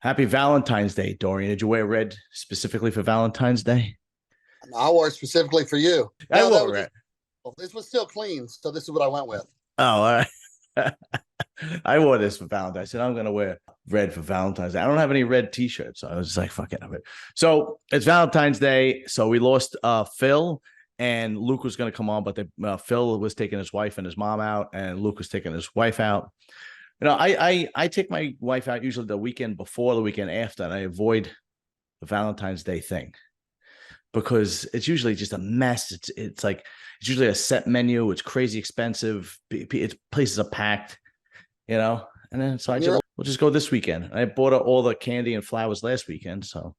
Happy Valentine's Day, Dorian. Did you wear red specifically for Valentine's Day? I wore it specifically for you. I No, that wore was red. just this was still clean, so this is what I went with. Oh, all right. I wore this for Valentine's. I said I'm gonna wear red for Valentine's Day. I don't have any red T-shirts, so I was just like, "Fuck it." So it's Valentine's Day. So we lost Phil, and Luke was gonna come on, but Phil was taking his wife and his mom out, and Luke was taking his wife out. I take my wife out usually the weekend before, the weekend after, and I avoid the Valentine's Day thing because it's usually just a mess. It's usually a set menu. It's crazy expensive. Places are packed, And then so we'll just go this weekend. I bought her all the candy and flowers last weekend, so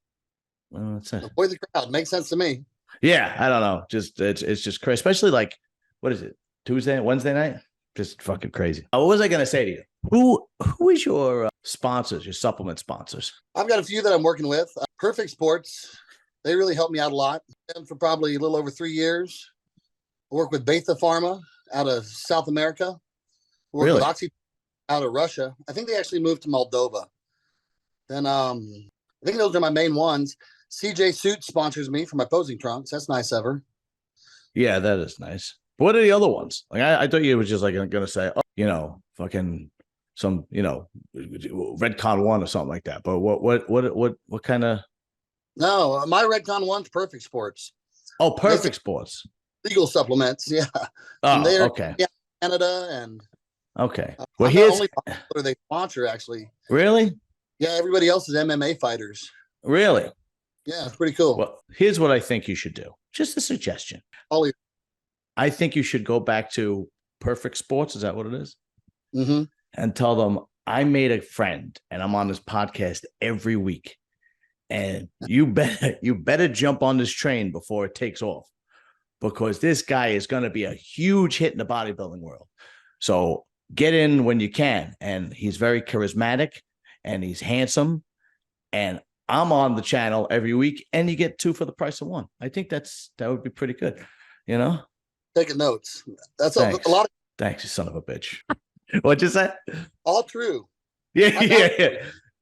that's it. Avoid the crowd. Makes sense to me. Yeah, I don't know. It's just crazy, especially like what is it? Wednesday night? Just fucking crazy. What was I gonna say to you? Who is your sponsors, your supplement sponsors? I've got a few that I'm working with. Perfect Sports. They really helped me out a lot. And for probably a little over 3 years. I work with Beta Pharma out of South America. I work Really? with Oxy out of Russia. I think they actually moved to Moldova. Then I think those are my main ones. CJ Suit sponsors me for my posing trunks. That's nice of her. Yeah, that is nice. But what are the other ones? Like I thought you were just like gonna say, fucking some, Redcon one or something like that. But what kind of? No, my Redcon one's Perfect Sports. Oh, Perfect Sports. Legal supplements, yeah. Oh, they're okay. Canada and okay. Well, I'm here's the only they sponsor actually. Really. Yeah, everybody else is MMA fighters. Really? Yeah, it's pretty cool. Well, here's what I think you should do. Just a suggestion. I think you should go back to Perfect Sports. Is that what it is? Mm-hmm. And tell them I made a friend and I'm on this podcast every week. And you better jump on this train before it takes off, because this guy is going to be a huge hit in the bodybuilding world. So get in when you can. And he's very charismatic and he's handsome. And I'm on the channel every week and you get 2 for the price of 1. I think that would be pretty good. Taking notes. That's a lot. Thanks, you son of a bitch. What'd you say? All true. Yeah.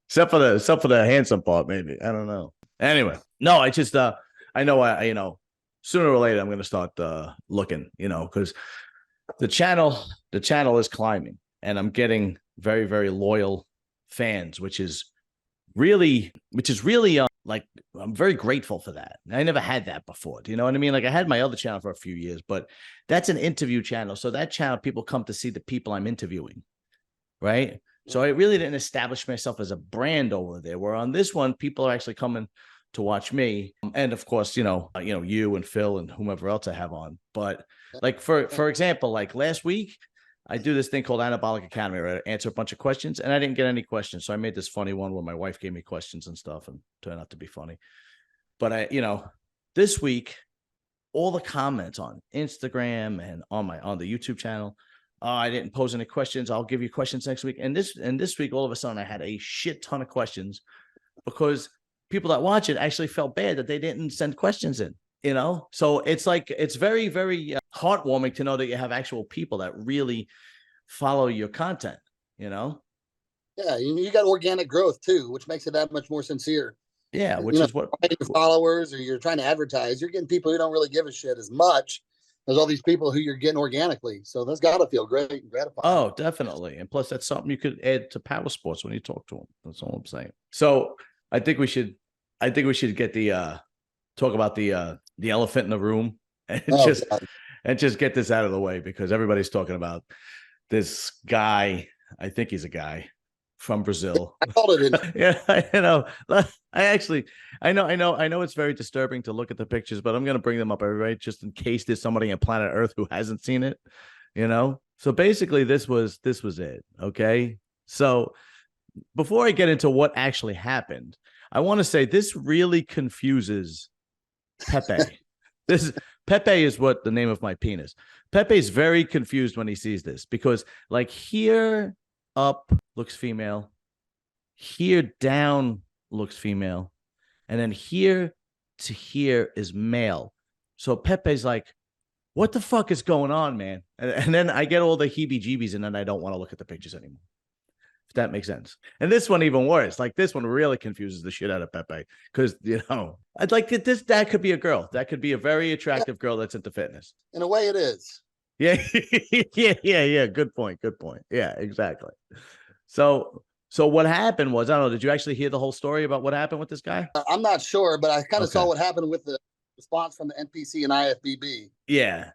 Except for the handsome part, maybe. I don't know. Anyway, no, I just I know sooner or later I'm going to start looking, because the channel is climbing and I'm getting very, very loyal fans, which is really like I'm very grateful for that. I never had that before. Do you know what I mean? Like I had my other channel for a few years, but that's an interview channel. So that channel, people come to see the people I'm interviewing, right? So I really didn't establish myself as a brand over there. Where on this one, people are actually coming to watch me, and of course, you and Phil and whomever else I have on. But like for example, like last week, I do this thing called Anabolic Academy, where I answer a bunch of questions, and I didn't get any questions, so I made this funny one where my wife gave me questions and stuff, and turned out to be funny. But this week, all the comments on Instagram and on the YouTube channel. I didn't pose any questions. I'll give you questions next week. And this week, all of a sudden, I had a shit ton of questions because people that watch it actually felt bad that they didn't send questions in, So it's very, very heartwarming to know that you have actual people that really follow your content, Yeah, you got organic growth too, which makes it that much more sincere. Yeah, which is what your followers, or you're trying to advertise, you're getting people who don't really give a shit as much. There's all these people who you're getting organically. So that's got to feel great and gratifying. Oh, definitely. And plus, that's something you could add to power sports when you talk to them. That's all I'm saying. So I think we should get talk about the elephant in the room and just get this out of the way, because everybody's talking about this guy. I think he's a guy from Brazil. I called it. Yeah, I know it's very disturbing to look at the pictures, but I'm going to bring them up, everybody, just in case there's somebody on planet Earth who hasn't seen it, So basically this was it. Okay. So before I get into what actually happened, I want to say this really confuses Pepe. Pepe is what the name of my penis. Pepe is very confused when he sees this, because like here up looks female, here down looks female, and then here to here is male. So Pepe's like, what the fuck is going on, man? And then I get all the heebie-jeebies, and then I don't want to look at the pictures anymore. if that makes sense. And this one even worse. Like this one really confuses the shit out of Pepe because I'd like this. That could be a girl. That could be a very attractive girl that's into fitness. In a way, it is. Yeah, yeah. Good point. Yeah, exactly. So what happened was, I don't know. Did you actually hear the whole story about what happened with this guy? I'm not sure, but I kind of saw what happened with the response from the NPC and IFBB. Yeah.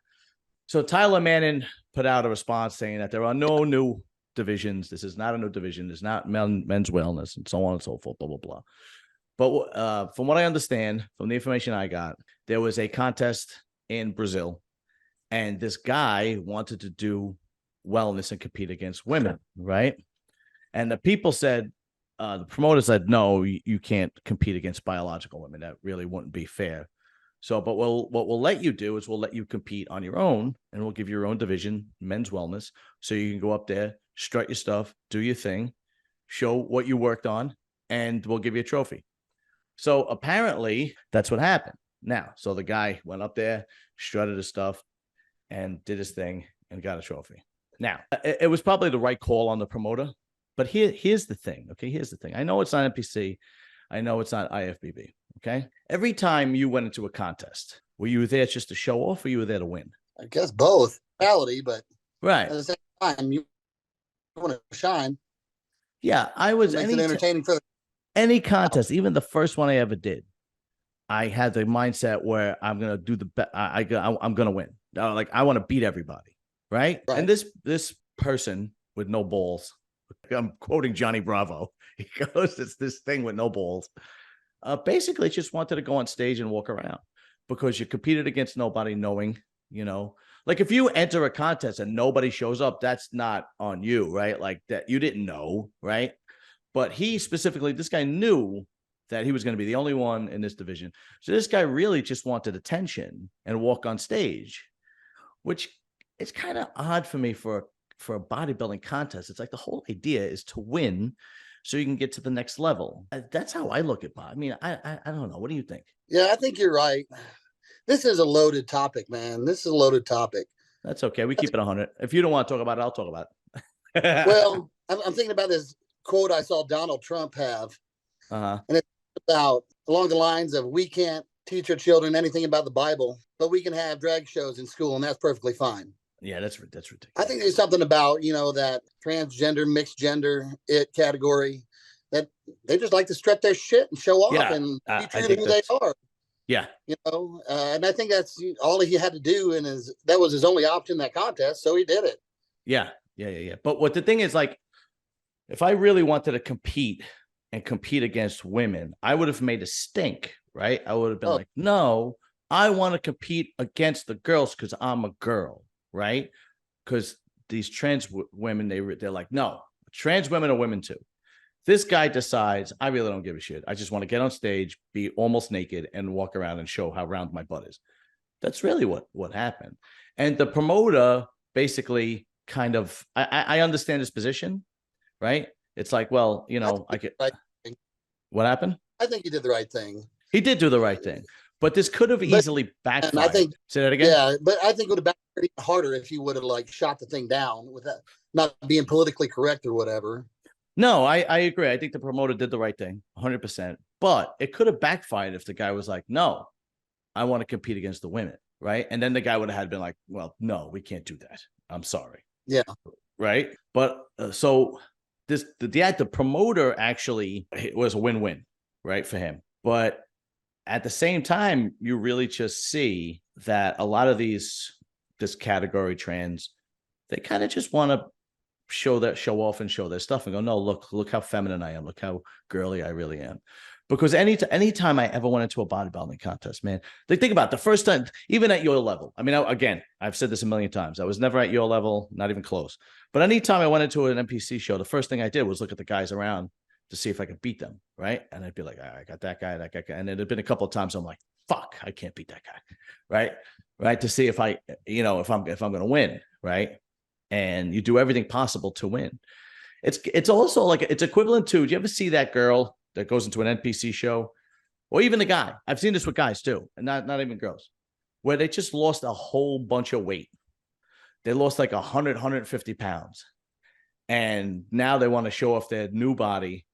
So Tyler Manning put out a response saying that there are no new divisions. This is not a new division. It's not men's wellness and so on and so forth, blah, blah, blah. But from what I understand, from the information I got, there was a contest in Brazil, and this guy wanted to do wellness and compete against women, right? And the people said, the promoter said, no, you can't compete against biological women. That really wouldn't be fair. So, but what we'll let you do is we'll let you compete on your own, and we'll give you your own division, men's wellness. So you can go up there, strut your stuff, do your thing, show what you worked on, and we'll give you a trophy. So apparently that's what happened. Now, so the guy went up there, strutted his stuff, and did his thing and got a trophy. Now, it was probably the right call on the promoter, but here's the thing. Okay, here's the thing. I know it's not NPC. I know it's not IFBB. Okay. Every time you went into a contest, were you there just to show off or you were there to win? I guess both reality, but right. At the same time, you want to shine. Yeah. I was entertaining for any contest, even the first one I ever did. I had the mindset where I'm going to do the best. I'm going to win. Like I want to beat everybody. Right. And this person with no balls, I'm quoting Johnny Bravo. He goes, it's this thing with no balls. Basically just wanted to go on stage and walk around because you competed against nobody, knowing, like if you enter a contest and nobody shows up, that's not on you, right? Like that you didn't know, right? But he specifically, this guy knew that he was going to be the only one in this division. So this guy really just wanted attention and walk on stage, which is kind of odd for me for a bodybuilding contest. It's like the whole idea is to win so you can get to the next level. That's how I look at it. I mean, I don't know. What do you think? Yeah, I think you're right. This is a loaded topic, man. This is a loaded topic. That's okay. We keep it 100. If you don't want to talk about it, I'll talk about it. Well, I'm thinking about this quote I saw Donald Trump have. And it's about along the lines of, we can't teach our children anything about the Bible, but we can have drag shows in school, and that's perfectly fine. Yeah, that's ridiculous. I think there's something about, that transgender, mixed gender, category that they just like to strut their shit and show off and be true to who they are. Yeah. And I think that's all he had to do. And that was his only option in that contest. So he did it. Yeah. But what the thing is, like, if I really wanted to compete against women, I would have made a stink, right? I would have been like, no, I want to compete against the girls because I'm a girl. Right? Because these trans women, they're like, no, trans women are women too. This guy decides, I really don't give a shit. I just want to get on stage, be almost naked, and walk around and show how round my butt is. That's really what happened. And the promoter basically kind of, I understand his position, right? It's like, well, I get what happened. I think he did the right thing. He did do the right thing. But this could have easily backfired. I think, say that again. Yeah, but I think it would have backfired harder if he would have shot the thing down with that, not being politically correct or whatever. No, I agree. I think the promoter did the right thing, 100%. But it could have backfired if the guy was like, "No, I want to compete against the women," right? And then the guy would have been like, "Well, no, we can't do that. I'm sorry." Yeah. Right. But so the promoter actually, it was a win-win, right, for him. But at the same time, you really just see that a lot of this category trans, they kind of just want to show off and show their stuff and go, no, look how feminine I am. Look how girly I really am. Because anytime I ever went into a bodybuilding contest, man, think about it, the first time, even at your level. I mean, again, I've said this a million times. I was never at your level, not even close. But anytime I went into an NPC show, the first thing I did was look at the guys around to see if I could beat them, right? And I'd be like, I got that guy, and it had been a couple of times I'm like, fuck, I can't beat that guy, right? To see if if I'm going to win, right? And you do everything possible to win. It's also like it's equivalent to. Do you ever see that girl that goes into an NPC show, or even the guy? I've seen this with guys too, and not even girls, where they just lost a whole bunch of weight. They lost like 100, 150 pounds. And now they want to show off their new body.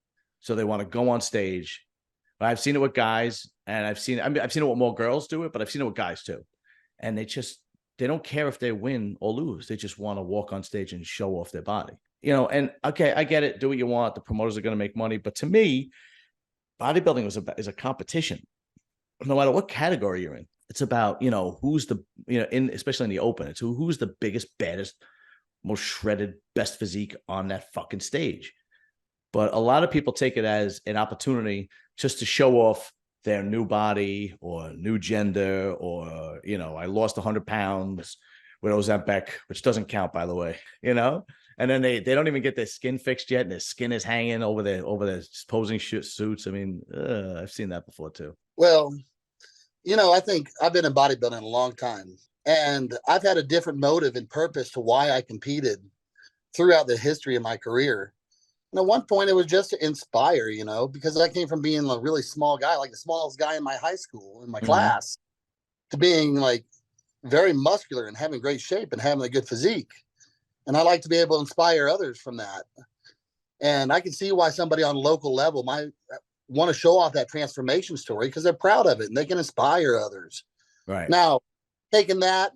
So they want to go on stage. I've seen it with guys, and I've seen it with more girls do it, but I've seen it with guys too. And they don't care if they win or lose. They just want to walk on stage and show off their body. And okay, I get it. Do what you want. The promoters are going to make money. But to me, bodybuilding is a competition. No matter what category you're in, it's about, who's the, especially in the open, it's who's the biggest, baddest, most shredded, best physique on that fucking stage. But a lot of people take it as an opportunity just to show off their new body or new gender, or, I lost 100 pounds with Ozempic, which doesn't count, by the way, and then they don't even get their skin fixed yet, and their skin is hanging over their posing suits. I mean, I've seen that before too. Well, I think I've been in bodybuilding a long time, and I've had a different motive and purpose to why I competed throughout the history of my career. And at one point, it was just to inspire, because I came from being a really small guy, like the smallest guy in my high school, in my class, to being like very muscular and having great shape and having a good physique. And I like to be able to inspire others from that. And I can see why somebody on a local level might want to show off that transformation story, because they're proud of it and they can inspire others. Right. Now, taking that,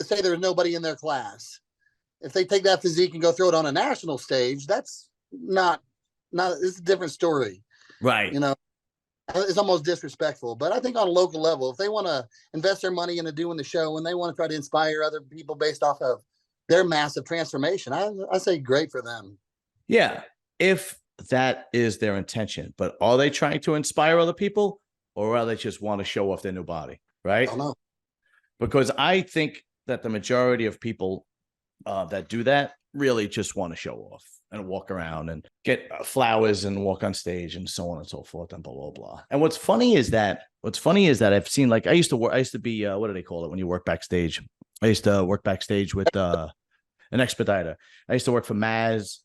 say there's nobody in their class. If they take that physique and go throw it on a national stage, that's not it's a different story. Right. It's almost disrespectful. But I think on a local level, if they want to invest their money into doing the show and they want to try to inspire other people based off of their massive transformation, I say great for them. Yeah, if that is their intention. But are they trying to inspire other people, or are they just want to show off their new body? Right. I don't know. Because I think that the majority of people that do that really just want to show off and walk around and get flowers and walk on stage and so on and so forth and blah, blah, blah. And what's funny is that I've seen, like, I used to be, what do they call it when you work backstage? I used to work backstage with an expediter. I used to work for Maz,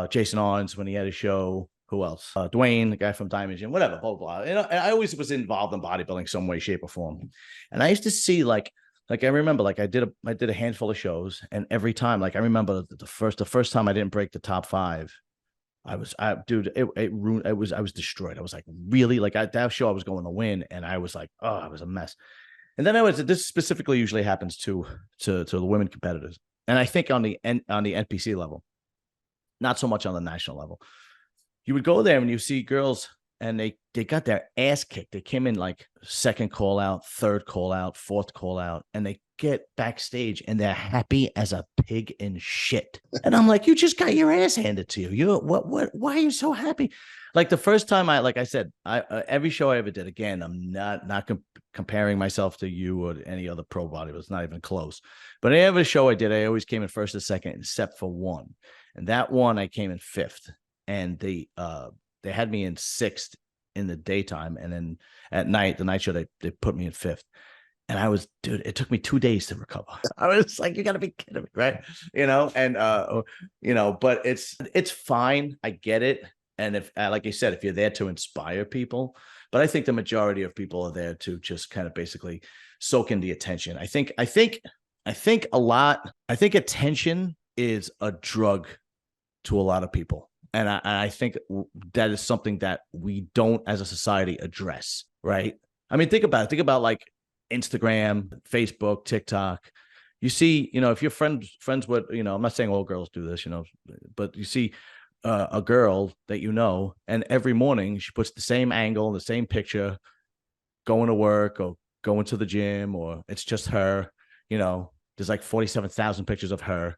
Jason Arns when he had a show. Who else? Dwayne, the guy from Diamond Gym, whatever, blah, blah. And I always was involved in bodybuilding some way, shape, or form. And I used to see, like I remember, like I did a handful of shows, and every time, like I remember the first time I didn't break the top 5, I was destroyed. I was like, really? Like that show I was going to win, and I was like, oh, I was a mess. And then this specifically usually happens to the women competitors, and I think on the NPC level, not so much on the national level. You would go there and you see girls, and they got their ass kicked. They came in like second call out, third call out, fourth call out, and they get backstage and they're happy as a pig in shit. And I'm like, you just got your ass handed to you. Why are you so happy? Like the first time like I said, every show I ever did, again, I'm not comparing myself to you or any other pro bodybuilder. It's not even close. But every show I did, I always came in first or second, except for one. And that one, I came in 5th. And they had me in 6th in the daytime, and then at night, the night show, they put me in 5th. And it took me 2 days to recover. I was like, you gotta be kidding me, right? But it's fine. I get it. And if, like you said, if you're there to inspire people, but I think the majority of people are there to just kind of basically soak in the attention. I think attention is a drug to a lot of people. And I think that is something that we don't, as a society, address, right? I mean, think about it. Think about like Instagram, Facebook, TikTok. You see, if you're friends with, I'm not saying all girls do this, but you see a girl that and every morning she puts the same angle, the same picture, going to work or going to the gym, or it's just her, there's like 47,000 pictures of her.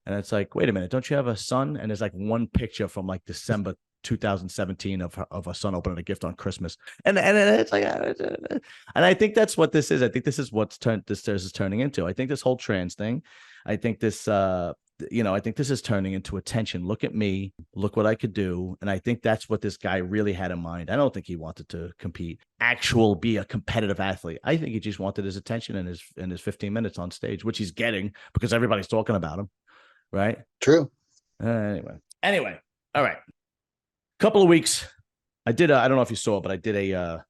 And it's like, wait a minute, don't you have a son? And there's like one picture from like December 2017 of a son opening a gift on Christmas. And it's like, and I think that's what this is. I think this is what this is turning into. I think this whole trans thing, I think this, I think this is turning into attention. Look at me, look what I could do. And I think that's what this guy really had in mind. I don't think he wanted to be a competitive athlete. I think he just wanted his attention in his 15 minutes on stage, which he's getting because everybody's talking about him. Right. True. Anyway. All right. Couple of weeks. I don't know if you saw, but I did a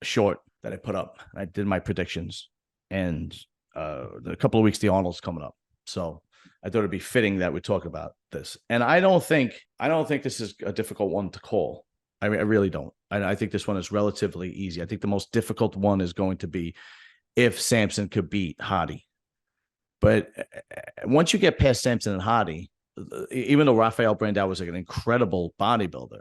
short that I put up. I did my predictions, and a couple of weeks, the Arnold's coming up. So I thought it'd be fitting that we talk about this. And I don't think this is a difficult one to call. I really don't. I think this one is relatively easy. I think the most difficult one is going to be if Samson could beat Hadi. But once you get past Samson and Hadi, even though Rafael Brandao was like an incredible bodybuilder,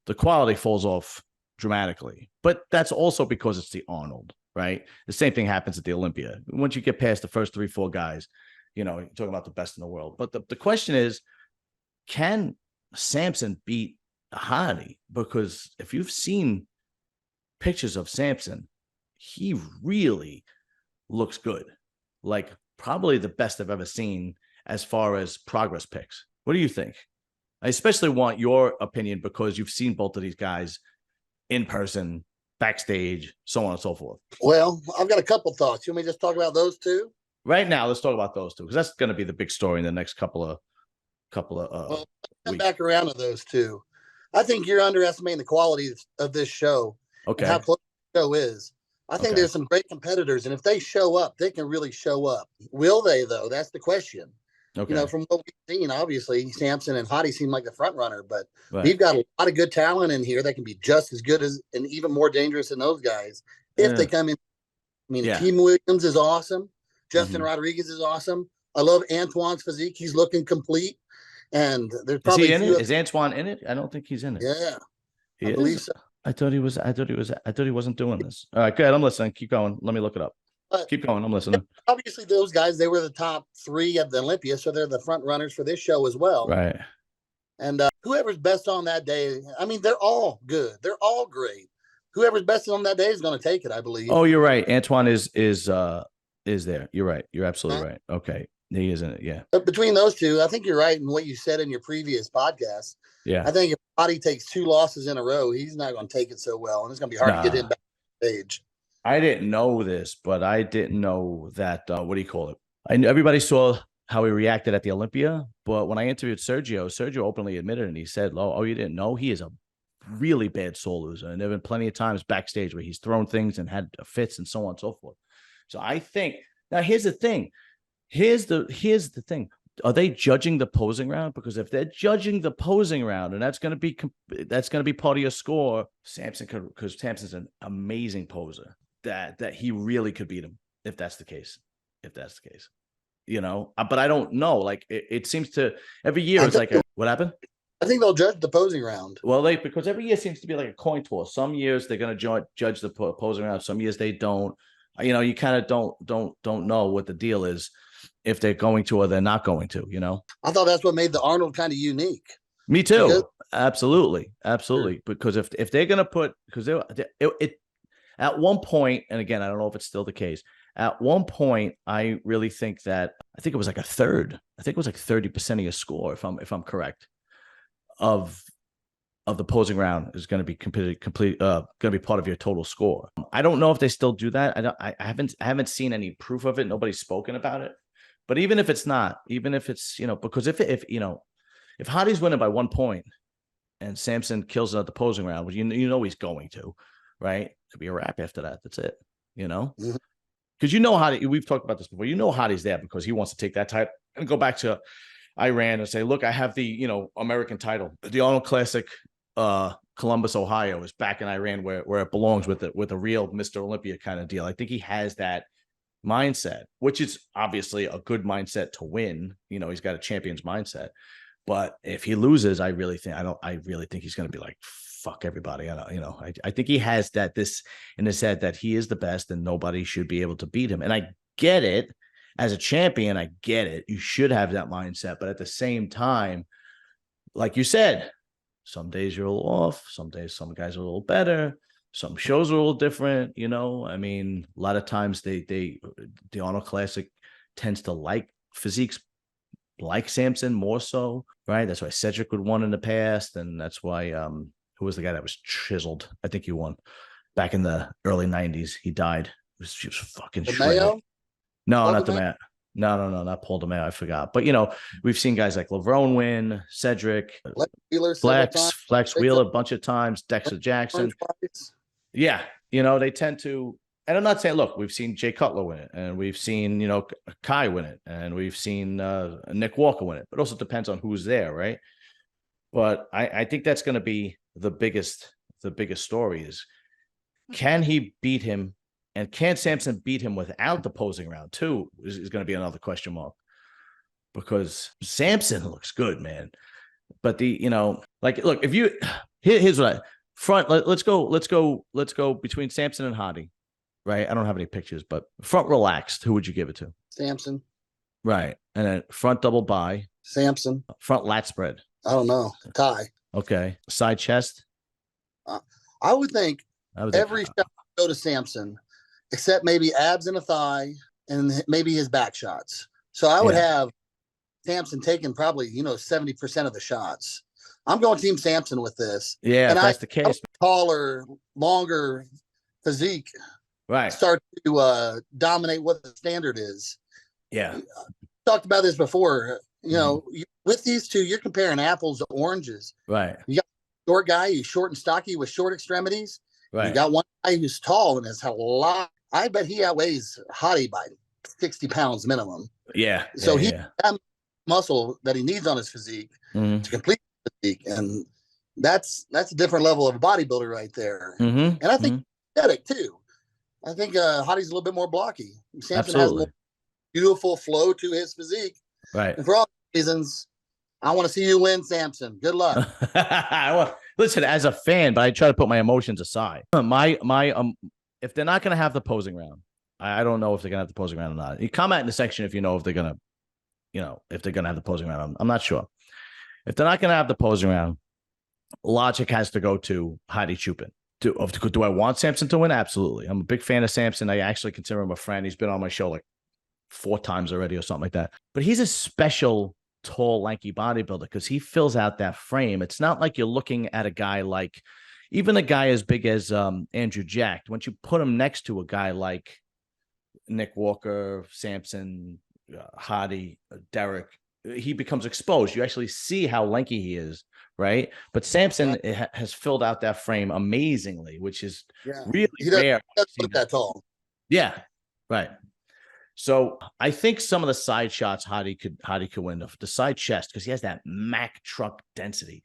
the quality falls off dramatically. But that's also because it's the Arnold, right? The same thing happens at the Olympia. Once you get past the first 3-4 guys, you're talking about the best in the world. But the question is, can Samson beat Hadi? Because if you've seen pictures of Samson, he really looks good. Like probably the best I've ever seen as far as progress pics. What do you think? I especially want your opinion because you've seen both of these guys in person, backstage, so on and so forth. Well, I've got a couple thoughts. You want me to just talk about those two? Right now, let's talk about those two because that's going to be the big story in the next couple of well, come back around to those two. I think you're underestimating the quality of this show. Okay. And how close the show is. I think there's some great competitors, and if they show up, they can really show up. Will they, though? That's the question. Okay. From what we've seen, obviously, Samson and Hadi seem like the front runner, but we've got a lot of good talent in here that can be just as good as and even more dangerous than those guys if they come in. I mean, Team Williams is awesome. Justin Rodriguez is awesome. I love Antoine's physique. He's looking complete. And there's probably is he in it? Is Antoine in it? I don't think he's in it. Yeah, I believe so. I thought he wasn't doing this. All right, good. I'm listening. Keep going. Let me look it up. Keep going. I'm listening. Obviously, those guys, they were the top 3 at the Olympia, so they're the front runners for this show as well. Right. And whoever's best on that day, I mean, they're all good. They're all great. Whoever's best on that day is going to take it, I believe. Oh, you're right. Antoine is there. You're right. You're absolutely right. Okay. He is in it. Yeah. But between those two, I think you're right in what you said in your previous podcast. Yeah. I think if Hadi takes 2 losses in a row, he's not going to take it so well. And it's going to be hard to get in backstage. I didn't know this, but I didn't know that, what do you call it? I knew everybody saw how he reacted at the Olympia, but when I interviewed Sergio openly admitted, and he said, oh, you didn't know? He is a really bad sore loser. And there have been plenty of times backstage where he's thrown things and had fits and so on and so forth. So I think, now here's the thing. Here's the thing. Are they judging the posing round? Because if they're judging the posing round, and that's going to be part of your score, Samson could, because Samson's an amazing poser, that he really could beat him if that's the case. But I don't know. Like it seems to every year it's like what happened? I think they'll judge the posing round. Well, because every year seems to be like a coin toss. Some years they're going to judge the posing round. Some years they don't. You kind of don't know what the deal is, if they're going to or they're not going to. I thought that's what made the Arnold kind of unique. Me too. Absolutely. Sure. Because if they're going to put, because it at one point, and again, I don't know if it's still the case. At one point, I really think that it was like a third. I think it was like 30% of your score, if I'm correct, of the posing round is going to be going to be part of your total score. I don't know if they still do that. I haven't seen any proof of it. Nobody's spoken about it. But even if it's not, even if it's, because if Hadi's winning by 1 point and Samson kills it at the posing round, well, he's going to, right? Could be a wrap after that. That's it, because Hadi, we've talked about this before. Hadi's there because he wants to take that title and go back to Iran and say, look, I have the, American title. The Arnold Classic, Columbus, Ohio is back in Iran where it belongs with a real Mr. Olympia kind of deal. I think he has that mindset, which is obviously a good mindset to win. He's got a champion's mindset. But if he loses, I really think he's going to be like, fuck everybody. I think he has this in his head that he is the best and nobody should be able to beat him. And I get it. As a champion, I get it. You should have that mindset. But at the same time, like you said, some days you're a little off. Some days some guys are a little better. Some shows are a little different. I mean, a lot of times the Arnold Classic tends to like physiques like Samson more so, right? That's why Cedric would won in the past. And that's why, who was the guy that was chiseled? I think he won back in the early 90s. He died. He was fucking shredded. No, not the man. No, not Paul DeMeo. I forgot. But, we've seen guys like Laverne win, Cedric, Flex Wheeler a bunch of times, Dexter Jackson. Yeah. They tend to, And I'm not saying, look, we've seen Jay Cutler win it, and we've seen, Kai win it, and we've seen Nick Walker win it. But also depends on who's there, right? But I think that's going to be the biggest story is, can he beat him, and can Sampson beat him without the posing round too? Is going to be another question mark, because Sampson looks good, man. But look, if you here's what let's go between Sampson and Hadi. Right. I don't have any pictures, but front relaxed. Who would you give it to? Sampson. Right. And then front double by. Sampson. Front lat spread. I don't know. Kai. Okay. Side chest. I would think every shot would go to Sampson, except maybe abs and a thigh and maybe his back shots. So I would have Sampson taking probably, 70% of the shots. I'm going Team Sampson with this. Yeah, and that's the case. Taller, longer physique. Right. Start to dominate what the standard is. Yeah. Talked about this before. With these two, you're comparing apples to oranges. Right. You got a short guy who's short and stocky with short extremities. Right. You got one guy who's tall and has a lot. I bet he outweighs Hadi by 60 pounds minimum. Yeah. So he has muscle that he needs on his physique to complete the physique. And that's a different level of a bodybuilder right there. And I think aesthetic too. I think Hadi's a little bit more blocky. Sampson has more beautiful flow to his physique. Right. And for all reasons, I want to see you win, Sampson. Good luck. Well, listen, as a fan, but I try to put my emotions aside. If they're not going to have the posing round, I don't know if they're going to have the posing round or not. You comment in the section if you know if they're going to, if they're going to have the posing round. I'm not sure. If they're not going to have the posing round, logic has to go to Hadi Chupin. Do I want Sampson to win? Absolutely. I'm a big fan of Sampson. I actually consider him a friend. He's been on my show like 4 times already or something like that. But he's a special, tall, lanky bodybuilder because he fills out that frame. It's not like you're looking at a guy like, even a guy as big as Andrew Jack. Once you put him next to a guy like Nick Walker, Sampson, Hadi, Derek, he becomes exposed. You actually see how lanky he is. Right. But Sampson has filled out that frame amazingly, which is really rare. He doesn't look that tall. Yeah. Right. So I think some of the side shots Hadi could win the side chest because he has that Mack truck density.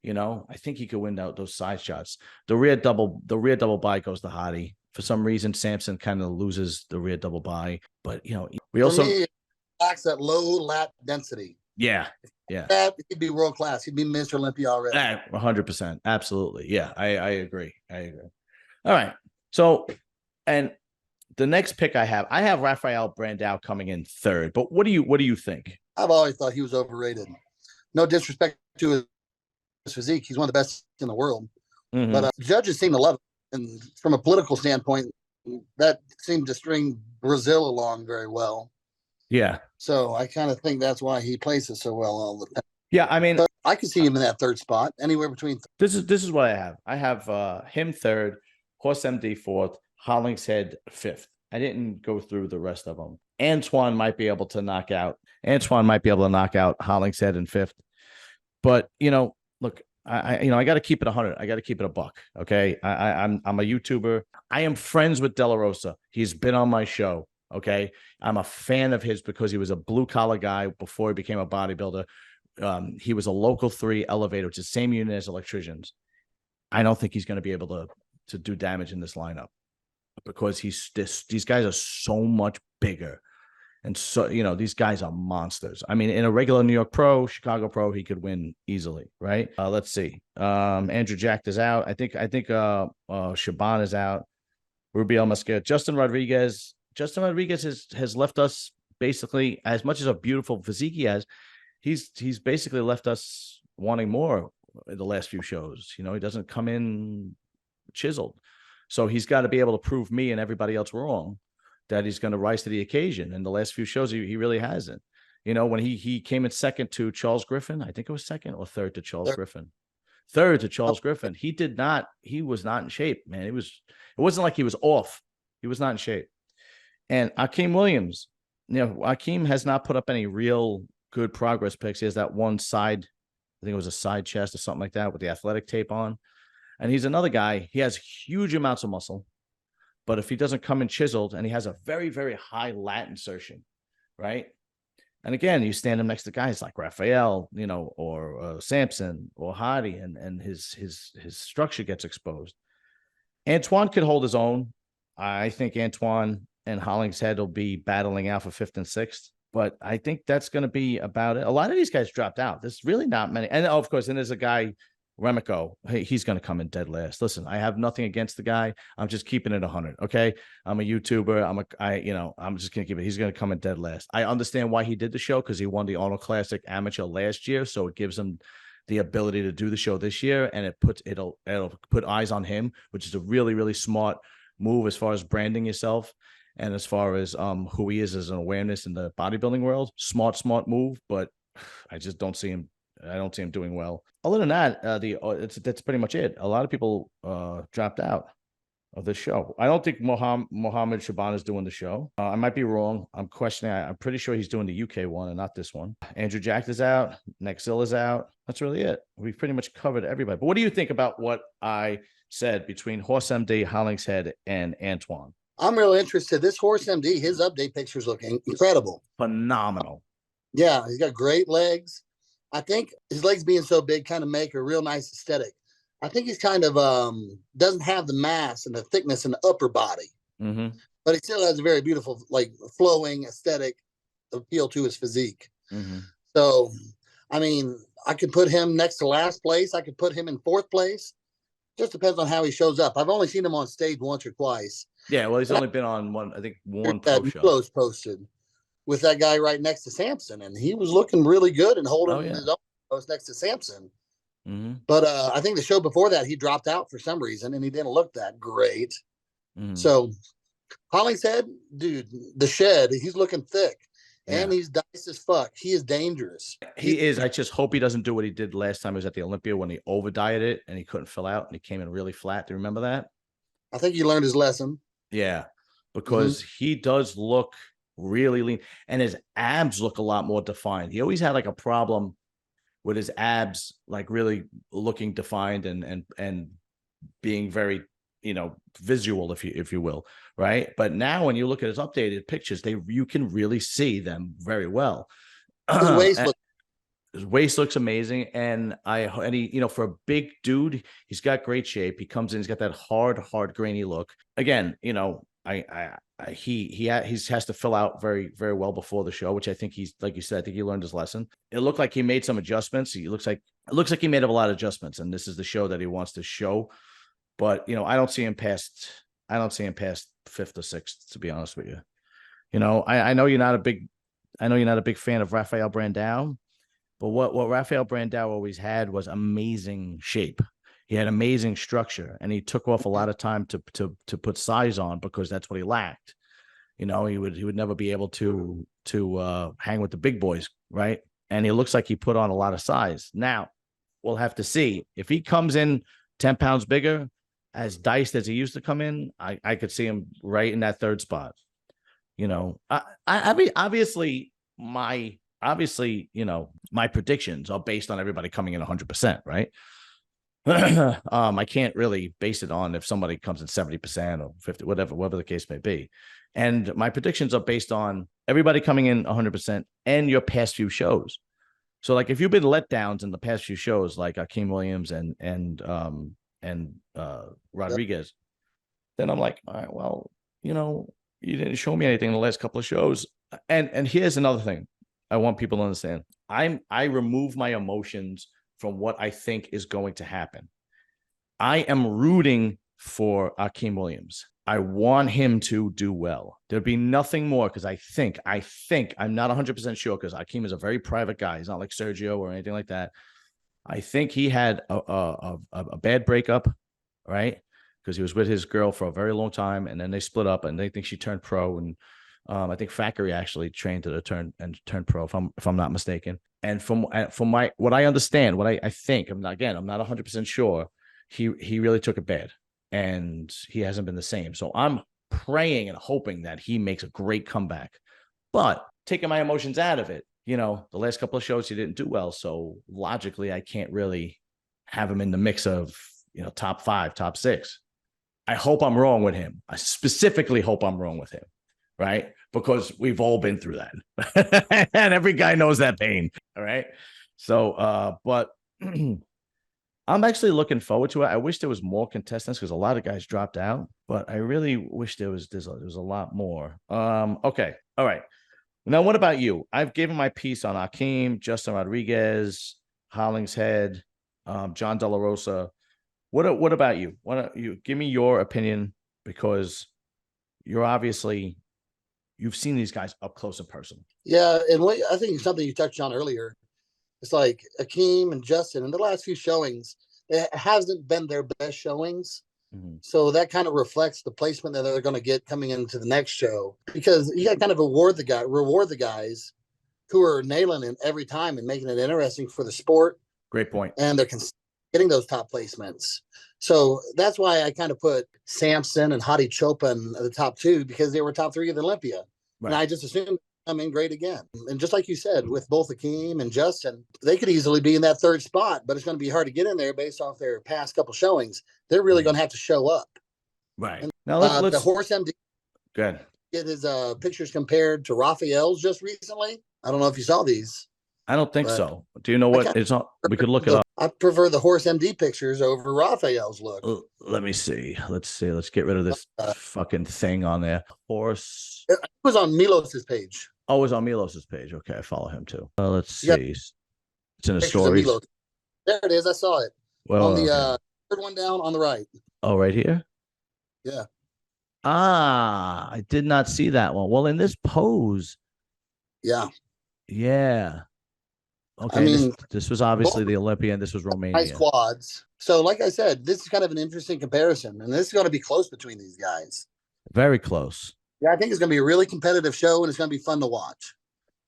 I think he could win those side shots. The rear double by goes to Hadi. For some reason, Sampson kind of loses the rear double by. But we also lacks that low lat density. Yeah. Yeah. He'd be world class. He'd be Mr. Olympia already. 100%. Absolutely. Yeah. I agree. All right. So, and the next pick I have Rafael Brandao coming in third. But what do you think? I've always thought he was overrated. No disrespect to his physique. He's one of the best in the world. But judges seem to love him. And from a political standpoint, that seemed to string Brazil along very well. Yeah. So I kind of think that's why he places so well all the time. Yeah, I mean, but I could see him in that third spot, anywhere between. This is what I have. I have him third, Horse MD fourth, Hollingshead fifth. I didn't go through the rest of them. Antoine might be able to knock out Hollingshead in fifth. But look, I got to keep it 100. I got to keep it a buck. Okay, I'm a YouTuber. I am friends with De La Rosa. He's been on my show. Okay, I'm a fan of his because he was a blue collar guy before he became a bodybuilder. He was a local 3 elevator, which is the same unit as electricians. I don't think he's going to be able to do damage in this lineup because these guys are so much bigger. And so, these guys are monsters. I mean, in a regular New York Pro, Chicago Pro, he could win easily, right? Let's see. Andrew Jack is out. I think Shaban is out. Rubiel Mosquera. Justin Rodriguez has left us basically, as much as a beautiful physique he has, he's basically left us wanting more in the last few shows. He doesn't come in chiseled. So he's got to be able to prove me and everybody else wrong that he's going to rise to the occasion. In the last few shows, he really hasn't. When he came in second to Charles Griffin, I think it was second or third to Charles Griffin. Third to Charles Griffin. He was not in shape, man. It wasn't like he was off. He was not in shape. And Akeem Williams, Akeem has not put up any real good progress pics. He has that one side, I think it was a side chest or something like that with the athletic tape on. And he's another guy. He has huge amounts of muscle, But if he doesn't come in chiseled and he has a very, very high lat insertion, right? And again, you stand him next to guys like Raphael, or Samson or Hadi, and his structure gets exposed. Antoine could hold his own. I think Antoine and Hollingshead will be battling out for 5th and 6th. But I think that's going to be about it. A lot of these guys dropped out. There's really not many. And of course, then there's a guy, Remico. Hey, he's going to come in dead last. Listen, I have nothing against the guy. I'm just keeping it 100. Okay. I'm a YouTuber. I'm just going to keep it. He's going to come in dead last. I understand why he did the show, because he won the Arnold Classic Amateur last year. So it gives him the ability to do the show this year. And it'll put eyes on him, which is a really, really smart move as far as branding yourself. And as far as who he is as an awareness in the bodybuilding world, smart move, but I just don't see him. I don't see him doing well. Other than that, that's pretty much it. A lot of people dropped out of this show. I don't think Mohammed Shaban is doing the show. I might be wrong. I'm questioning. I'm pretty sure he's doing the UK one and not this one. Andrew Jack is out. Nexil is out. That's really it. We've pretty much covered everybody. But what do you think about what I said between Horse MD, Hollingshead, and Antoine? I'm really interested. This Horse MD, his update pictures look incredible. Phenomenal. Yeah, he's got great legs. I think his legs being so big kind of make a real nice aesthetic. I think he's kind of doesn't have the mass and the thickness in the upper body, but he still has a very beautiful, like, flowing aesthetic appeal to his physique. So, I mean, I could put him next to last place. I could put him in 4th place. Just depends on how he shows up. I've only seen him on stage once or twice. Yeah, well, he's only been on one pro show. Close posted with that guy right next to Samson, and he was looking really good and holding his own post next to Samson. But I think the show before that, he dropped out for some reason, and he didn't look that great. So Hollingshead, dude, the shed, he's looking thick. And he's diced as fuck. He is dangerous. He is. I just hope he doesn't do what he did last time he was at the Olympia when he over dieted and he couldn't fill out and he came in really flat. Do you remember that? I think he learned his lesson. Yeah, because he does look really lean and his abs look a lot more defined. He always had like a problem with his abs, like really looking defined and being very, visual, if you will, right? But now when you look at his updated pictures, you can really see them very well. His waist looks amazing, and he, for a big dude, he's got great shape. He comes in, he's got that hard grainy look. Again, he has to fill out very, very well before the show, which I think he's, like you said, I think he learned his lesson. It looked like he made some adjustments. It looks like he made a lot of adjustments, and this is the show that he wants to show. But I don't see him past 5th or 6th, to be honest with you. I know you're not a big fan of Raphael Brandao, but what Raphael Brandao always had was amazing shape. He had amazing structure, and he took off a lot of time to put size on because that's what he lacked. He would never be able to hang with the big boys, right? And he looks like he put on a lot of size. Now we'll have to see if he comes in 10 pounds bigger, as diced as he used to come in. I could see him right in that 3rd spot. I mean, obviously, my predictions are based on everybody coming in 100%, right? I can't really base it on if somebody comes in 70% or 50, whatever the case may be. And my predictions are based on everybody coming in 100% and your past few shows. So, like, if you've been letdowns in the past few shows, like Akeem Williams and Rodriguez, then I'm like, all right, well, you didn't show me anything in the last couple of shows. And here's another thing I want people to understand. I remove my emotions from what I think is going to happen. I am rooting for Akeem Williams. I want him to do well. There'd be nothing more because I think I'm not 100% sure because Akeem is a very private guy. He's not like Sergio or anything like that. I think he had a bad breakup, right? Because he was with his girl for a very long time, and then they split up, and they think she turned pro. And I think Fackery actually trained to turn pro, if I'm not mistaken. And from what I understand, what I think, I'm not 100% sure. He really took it bad, and he hasn't been the same. So I'm praying and hoping that he makes a great comeback. But taking my emotions out of it, the last couple of shows he didn't do well. So logically, I can't really have him in the mix of, top 5, top 6. I hope I'm wrong with him. I specifically hope I'm wrong with him, right? Because we've all been through that. And every guy knows that pain. All right. So, but I'm actually looking forward to it. I wish there was more contestants because a lot of guys dropped out, but I really wish there was a lot more. Okay. All right. Now, what about you? I've given my piece on Akeem, Justin Rodriguez, Hollingshead, John De La Rosa. What about you? Why don't you give me your opinion? Because you've seen these guys up close and personal. Yeah, and I think something you touched on earlier. It's like Akeem and Justin in the last few showings, it hasn't been their best showings. Mm-hmm. So that kind of reflects the placement that they're going to get coming into the next show, because you got to kind of reward the guys who are nailing it every time and making it interesting for the sport. Great point. And they're getting those top placements. So that's why I kind of put Samson and Hadi Chopin at the top two, because they were top three of the Olympia. Right. And I just assumed I'm in great again. And just like you said, with both Akeem and Justin, they could easily be in that third spot, but it's going to be hard to get in there based off their past couple showings. They're really going to have to show up. Right. And, now let's the Horse MD. Good. Get his pictures compared to Raphael's just recently. I don't know if you saw these. I don't think so. Do you know what it's on? We could look it up. I prefer the Horse MD pictures over Raphael's look. Let me see. Let's see. Let's get rid of this fucking thing on there. Horse. It was on Milos's page. Oh, it's on Milos's page. Okay, I follow him too. Let's see. It's in the stories. There it is. I saw it. Well, on the third one down on the right. Oh, right here? Yeah. I did not see that one. Well, in this pose. Yeah. Yeah. Okay, I mean, this was obviously the Olympia, and this was Romania. Nice quads. So, like I said, this is kind of an interesting comparison, and this is going to be close between these guys. Very close. Yeah, I think it's going to be a really competitive show, and it's going to be fun to watch.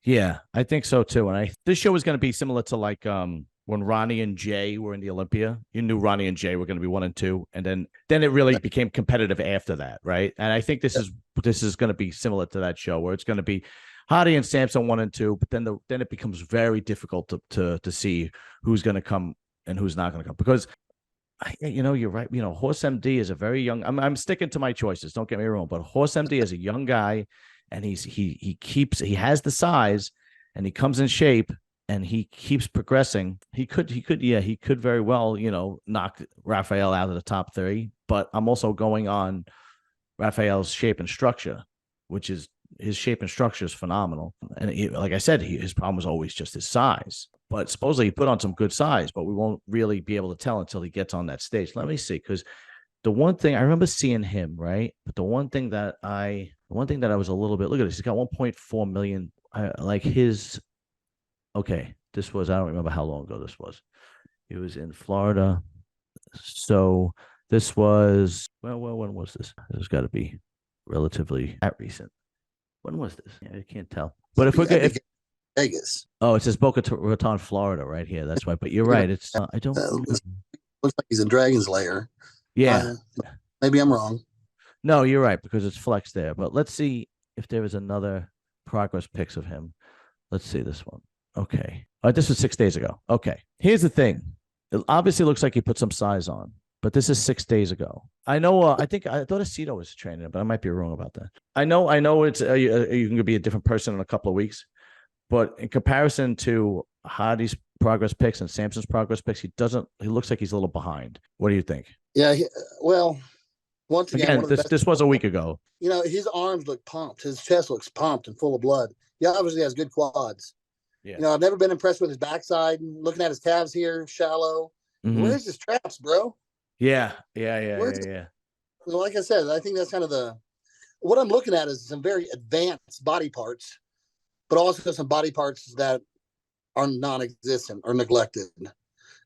Yeah, I think so too. And this show is going to be similar to like when Ronnie and Jay were in the Olympia. You knew Ronnie and Jay were going to be 1 and 2, and then it really became competitive after that, right? And I think this is going to be similar to that show, where it's going to be Hadi and Samson 1 and 2, but then it becomes very difficult to see who's going to come and who's not going to come, because you're right. Horse MD is a very young. I'm sticking to my choices. Don't get me wrong, but Horse MD is a young guy, and he has the size, and he comes in shape, and he keeps progressing. He could very well knock Raphael out of the top 3. But I'm also going on Raphael's shape and structure, which is. His shape and structure is phenomenal. And like I said, his problem was always just his size. But supposedly he put on some good size, but we won't really be able to tell until he gets on that stage. Let me see, because the one thing I remember seeing him, right? But the one thing that I was a little bit, look at this, he's got 1.4 million. This was, I don't remember how long ago this was. He was in Florida. So this was, when was this? This has got to be relatively recent. When was this? Yeah, I can't tell. But if Vegas. Oh, it says Boca Raton, Florida, right here. That's why. But you're right. It's I don't. Looks like he's in Dragon's Lair. Yeah. Maybe I'm wrong. No, you're right, because it's flexed there. But let's see if there is another progress pics of him. Let's see this one. Okay. This was 6 days ago. Okay. Here's the thing. It obviously looks like he put some size on. But this is 6 days ago. I know. I thought Aceto was training him, but I might be wrong about that. I know. It's you can be a different person in a couple of weeks, but in comparison to Hadi's progress pics and Samson's progress pics, he looks like he's a little behind. What do you think? Yeah. Well, once again, this was a week ago. His arms look pumped. His chest looks pumped and full of blood. He obviously has good quads. Yeah. I've never been impressed with his backside. Looking at his calves here, shallow. Mm-hmm. Where's his traps, bro? Yeah. Like I said, I think that's kind of what I'm looking at is some very advanced body parts, but also some body parts that are non-existent or neglected.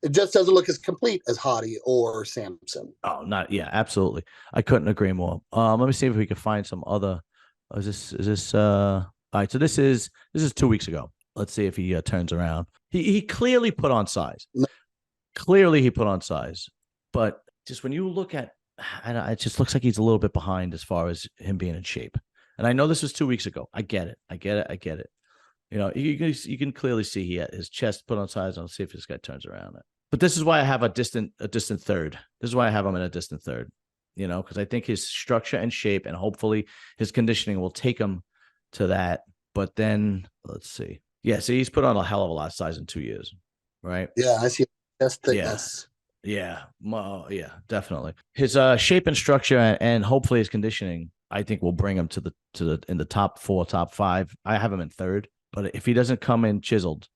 It just doesn't look as complete as Hadi or Samson. Oh, absolutely. I couldn't agree more. Let me see if we can find some other. Is this all right? So this is 2 weeks ago. Let's see if he turns around. He clearly put on size. No. Clearly he put on size. But just when you look at, it just looks like he's a little bit behind as far as him being in shape. And I know this was 2 weeks ago. I get it. You can clearly see he had his chest put on size. I'll see if this guy turns around. But this is why I have a distant third. This is why I have him in a distant third. because I think his structure and shape and hopefully his conditioning will take him to that. But then let's see. Yeah, see, he's put on a hell of a lot of size in 2 years, right? Yeah, I see. That's thickness. Yeah, yeah, definitely. His shape and structure and hopefully his conditioning, I think, will bring him to the in the top 4, top 5. I have him in 3rd, but if he doesn't come in chiseled,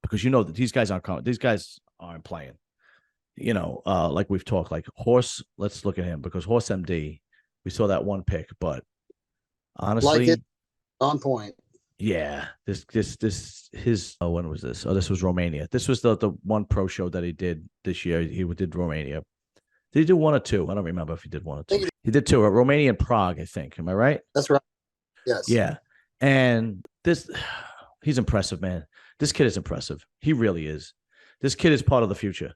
because that these guys aren't coming, these guys aren't playing. Like we've talked, like Horse. Let's look at him because Horse MD, we saw that one pick, but honestly, like it on point. Yeah, when was this? Oh, this was Romania. This was the one pro show that he did this year. He did Romania. Did he do 1 or 2? I don't remember if he did 1 or 2. He did 2 at Romania and Prague, I think. Am I right? That's right. Yes. Yeah. And he's impressive, man. This kid is impressive. He really is. This kid is part of the future.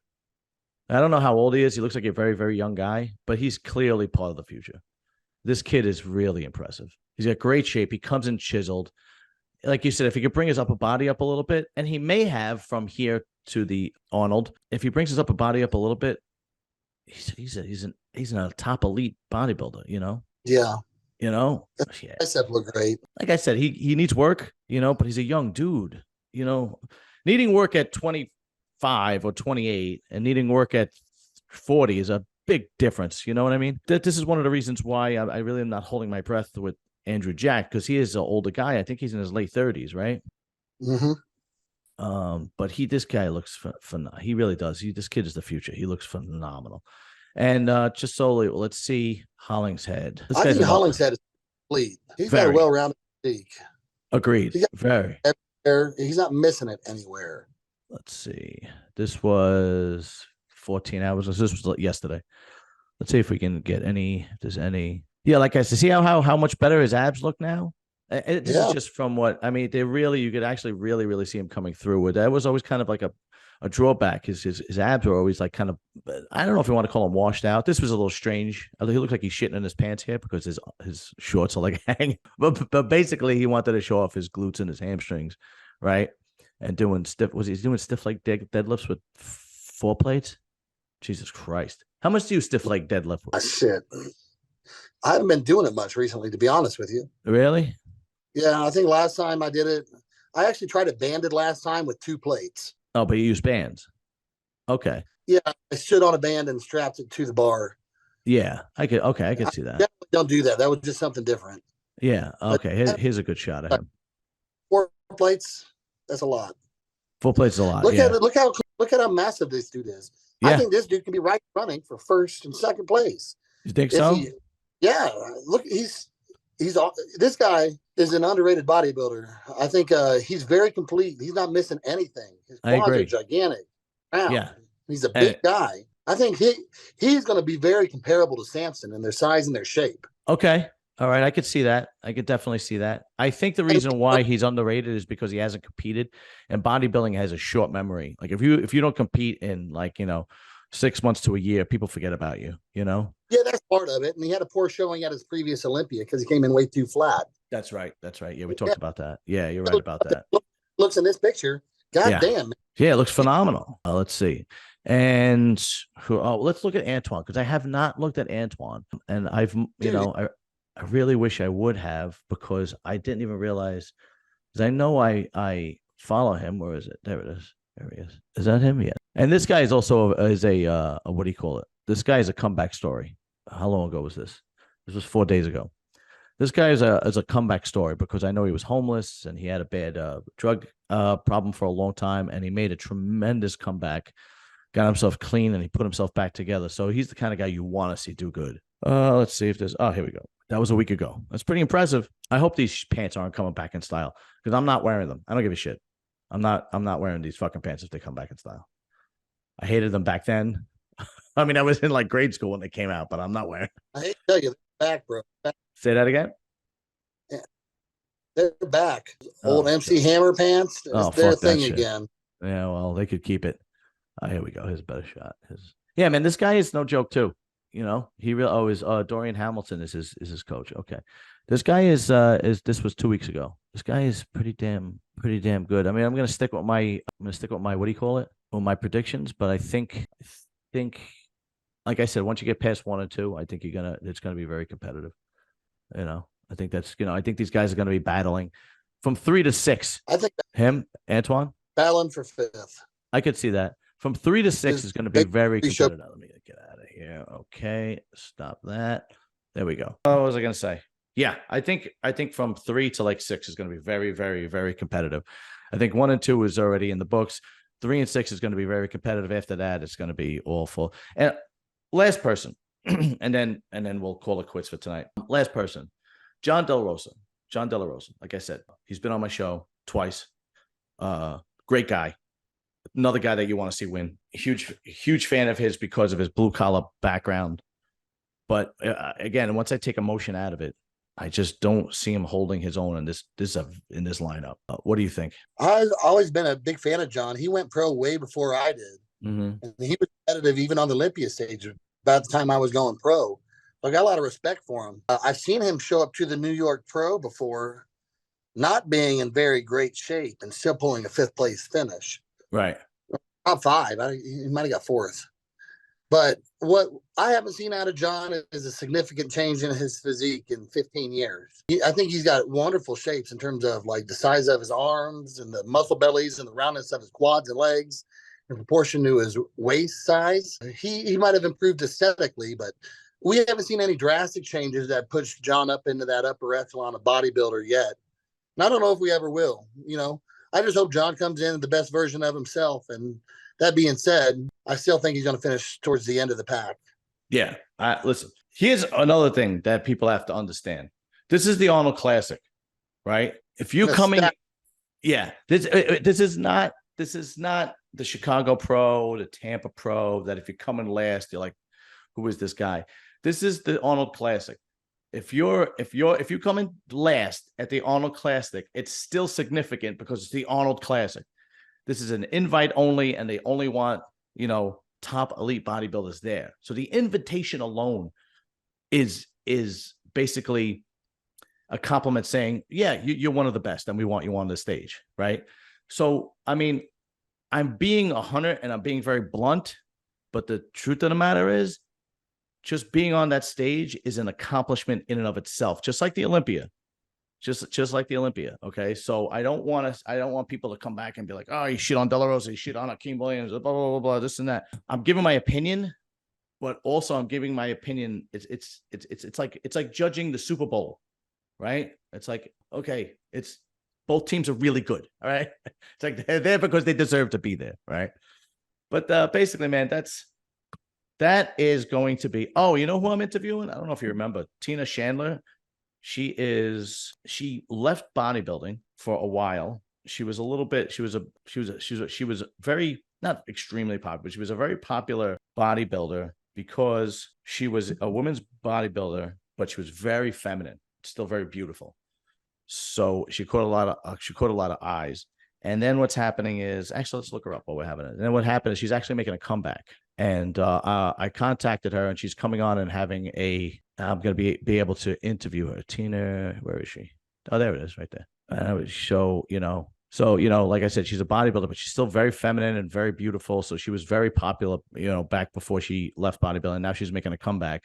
I don't know how old he is. He looks like a very, very young guy, but he's clearly part of the future. This kid is really impressive. He's got great shape. He comes in chiseled. Like you said, if he could bring his upper body up a little bit, and he may have from here to the Arnold, if he brings his upper body up a little bit, he's a top elite bodybuilder, Yeah. Yeah. Bicep look great. Like I said, he needs work, but he's a young dude, needing work at 25 or 28 and needing work at 40 is a big difference. You know what I mean? This is one of the reasons why I really am not holding my breath with Andrew Jack, because he is an older guy. I think he's in his late 30s, right? Mm-hmm. But this guy looks phenomenal. He really does. This kid is the future. He looks phenomenal. And just solely, let's see Hollingshead. I think Hollingshead is complete. He's got a well-rounded physique. Agreed. Very. He's not missing it anywhere. Let's see. This was 14 hours. This was yesterday. Let's see if we can get any. If there's any. Yeah, like I said, see how much better his abs look now? This is just from what I mean. You could actually really, really see him coming through with. That was always kind of like a drawback. His abs were always like kind of, I don't know if you want to call him washed out. This was a little strange. He looked like he's shitting in his pants here because his shorts are like hanging. But basically, he wanted to show off his glutes and his hamstrings, right? And doing stiff. Was he doing stiff leg deadlifts with 4 plates? Jesus Christ! How much do you stiff leg deadlift with? Shit. I haven't been doing it much recently, to be honest with you. Really? Yeah, I think last time I did it, I actually tried it banded last time with 2 plates. Oh, but you use bands. Okay. Yeah, I stood on a band and strapped it to the bar. Yeah, I could see that. Definitely don't do that. That was just something different. Yeah. Okay. Here's a good shot of him. 4 plates. That's a lot. 4 plates is a lot. Look at how massive this dude is. Yeah. I think this dude can be running for 1st and 2nd place. You think so? Yeah. Look, this guy is an underrated bodybuilder. I think he's very complete. He's not missing anything. His quads are gigantic. Wow. Yeah. He's a big guy. I think he's going to be very comparable to Samson in their size and their shape. Okay. All right. I could see that. I could definitely see that. I think the reason why he's underrated is because he hasn't competed, and bodybuilding has a short memory. Like if you don't compete in 6 months to a year, people forget about you, Yeah, that's part of it. And he had a poor showing at his previous Olympia because he came in way too flat. That's right. Yeah, we talked about that. Yeah, you're right about that. Looks in this picture. God damn. Man. Yeah, it looks phenomenal. Let's see. And let's look at Antoine, because I have not looked at Antoine. And I've, I really wish I would have, because I didn't even realize, because I know I follow him. Where is it? There it is. There he is. Is that him? Yeah. And this guy is also a what do you call it? This guy is a comeback story. How long ago was this? This was 4 days ago. This guy is a comeback story, because I know he was homeless and he had a bad drug problem for a long time, and he made a tremendous comeback, got himself clean, and he put himself back together. So he's the kind of guy you want to see do good. Let's see if there's. Oh, here we go. That was a week ago. That's pretty impressive. I hope these pants aren't coming back in style, because I'm not wearing them. I don't give a shit. I'm not wearing these fucking pants if they come back in style. I hated them back then. I mean, I was in grade school when they came out, but I'm not wearing. I hate to tell you, they're back, bro. Say that again. Yeah. They're back. Old MC Hammer pants. It's their thing again. Yeah, well, they could keep it. Here we go. Here's a better shot. Yeah, man, this guy is no joke too. He really always. Dorian Hamilton is his coach. Okay, this guy is. This was 2 weeks ago. This guy is pretty damn good. I mean, I'm gonna stick with my. What do you call it? Well, my predictions, but I think like I said, once you get past 1 and 2, I think it's gonna be very competitive. I think I think these guys are gonna be battling from 3 to 6. I think Him, Antoine, battling for fifth. I could see that. From 3 to 6 is going to be very competitive. Let me get out of here. Okay, stop that. There we go. What was I going to say? Yeah, I think from 3 to like 6 is going to be very, very, very competitive. I think 1 and 2 is already in the books. 3 and 6 is going to be very competitive. After that, it's going to be awful. And last person, and then we'll call it quits for tonight. Last person, John De La Rosa. John De La Rosa. Like I said, he's been on my show twice. Great guy. Another guy that you want to see win. Huge fan of his because of his blue collar background. But again, once I take emotion out of it, I just don't see him holding his own in this lineup. What do you think? I've always been a big fan of John. He went pro way before I did. Mm-hmm. And he was competitive even on the Olympia stage about the time I was going pro. So I got a lot of respect for him. I've seen him show up to the New York Pro before, not being in very great shape and still pulling a 5th place finish. Right. Top 5. He might have got 4th. But what I haven't seen out of John is a significant change in his physique in 15 years. I think he's got wonderful shapes in terms of like the size of his arms and the muscle bellies and the roundness of his quads and legs in proportion to his waist size. He might have improved aesthetically, but we haven't seen any drastic changes that push John up into that upper echelon of bodybuilder yet. And I don't know if we ever will. I just hope John comes in the best version of himself. And that being said, I still think he's going to finish towards the end of the pack. Yeah. Listen, here's another thing that people have to understand. This is the Arnold Classic, right? If you come in, this is not the Chicago Pro, the Tampa Pro, that if you come in last, you're like, who is this guy? This is the Arnold Classic. If you come in last at the Arnold Classic, it's still significant because it's the Arnold Classic. This is an invite only, and they only want, top elite bodybuilders there. So the invitation alone is basically a compliment saying, yeah, you're one of the best and we want you on the stage, right? So, I mean, I'm being 100 and I'm being very blunt, but the truth of the matter is, just being on that stage is an accomplishment in and of itself, just like the Olympia. Just like the Olympia. Okay. So I don't want people to come back and be like, oh, you shit on De La Rosa, you shit on Akeem Williams, blah, blah, blah, blah, this and that. I'm giving my opinion, but also I'm giving my opinion. It's like judging the Super Bowl, right? It's like, okay, it's both teams are really good. All right. It's like they're there because they deserve to be there. Right. But basically, man, that is going to be, oh, you know who I'm interviewing? I don't know if you remember, Tina Chandler. She left bodybuilding for a while. She was very, not extremely popular, but she was a very popular bodybuilder because she was a women's bodybuilder, but she was very feminine, still very beautiful. So she caught a lot of eyes. And then what's happening is, actually, let's look her up while we're having it. And then what happened is she's actually making a comeback. And I contacted her, and she's coming on and having I'm going to be able to interview her. Tina, where is she? Oh, there it is right there. Like I said, she's a bodybuilder, but she's still very feminine and very beautiful. So she was very popular, back before she left bodybuilding. Now she's making a comeback.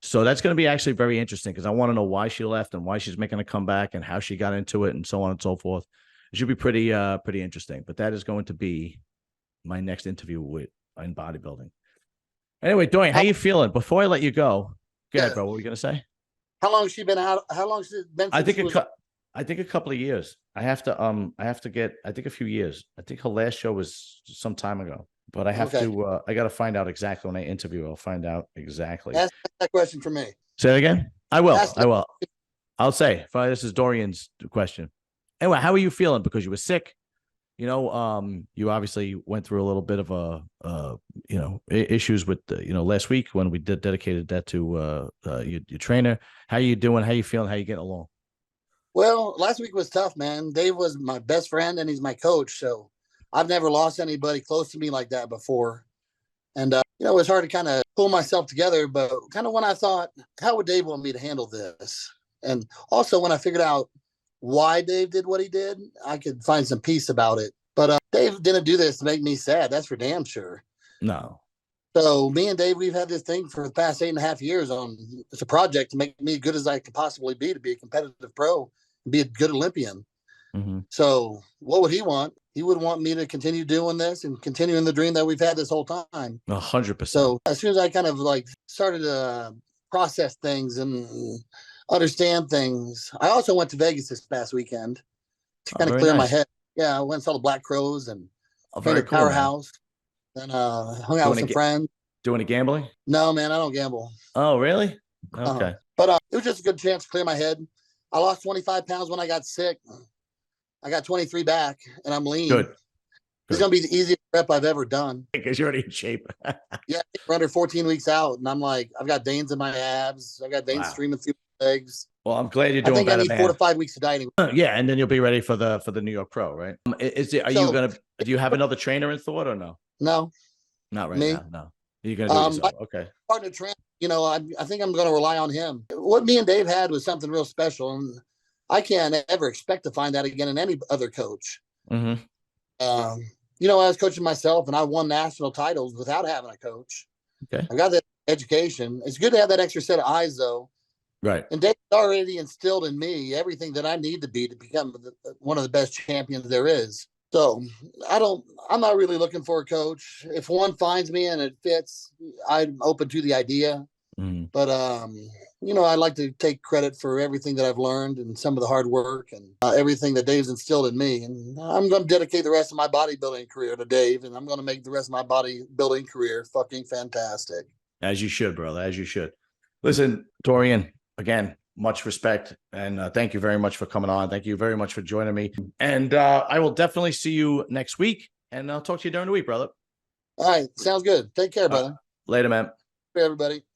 So that's going to be actually very interesting because I want to know why she left and why she's making a comeback and how she got into it and so on and so forth. It should be pretty interesting. But that is going to be my next interview in bodybuilding. Anyway, Dorian, how you feeling? Before I let you go, go ahead, bro. What were you gonna say? How long has she been out? How long has it been? I think a couple of years. I have to get, I think, a few years. I think her last show was some time ago. But I have to. I got to find out exactly when I interview. I'll find out exactly. Ask that question for me. Say it again. I will. I'll say. This is Dorian's question. Anyway, how are you feeling? Because you were sick. You obviously went through a little bit of issues with last week when we dedicated that to your trainer. How you doing? How you feeling? How you getting along? Well, last week was tough, man. Dave was my best friend and he's my coach. So I've never lost anybody close to me like that before. And, it was hard to kind of pull myself together, but kind of when I thought, how would Dave want me to handle this? And also when I figured out why Dave did what he did, I could find some peace about it. But Dave didn't do this to make me sad. That's for damn sure. No. So me and Dave, we've had this thing for the past 8.5 years on, it's a project to make me as good as I could possibly be to be a competitive pro and be a good Olympian. Mm-hmm. So what would he want? He would want me to continue doing this and continuing the dream that we've had this whole time. 100%. So as soon as I kind of like started to process things and understand things, I also went to Vegas this past weekend to kind of clear my head. Yeah, I went and saw the Black Crows and very cool, Powerhouse. And hung out with some friends. Doing any gambling? No, man, I don't gamble. Oh, really? Okay. But it was just a good chance to clear my head. I lost 25 pounds when I got sick. I got 23 back, and I'm lean. Good. It's going to be the easiest prep I've ever done. Because you're already in shape. Yeah, we're under 14 weeks out, and I'm like, I've got veins in my abs. I got veins streaming through my legs. Well, I'm glad you're doing better. I think I need 4 to 5 weeks of dieting. Yeah, and then you'll be ready for the New York Pro, right? Do you have another trainer in thought or no? No. Not right now. No. You're going to do it yourself. Okay. Partner trainer, I think I'm going to rely on him. What me and Dave had was something real special, and I can't ever expect to find that again in any other coach. Mm-hmm. I was coaching myself, and I won national titles without having a coach. Okay. I got that education. It's good to have that extra set of eyes, though. Right. And Dave already instilled in me everything that I need to be to become one of the best champions there is. So I'm not really looking for a coach. If one finds me and it fits, I'm open to the idea. Mm-hmm. But, I'd like to take credit for everything that I've learned and some of the hard work and everything that Dave's instilled in me. And I'm going to dedicate the rest of my bodybuilding career to Dave, and I'm going to make the rest of my bodybuilding career fucking fantastic. As you should, brother. As you should. Listen, Dorian, again, much respect. And thank you very much for coming on. Thank you very much for joining me. And I will definitely see you next week. And I'll talk to you during the week, brother. All right. Sounds good. Take care, brother. Later, man. Hey, everybody.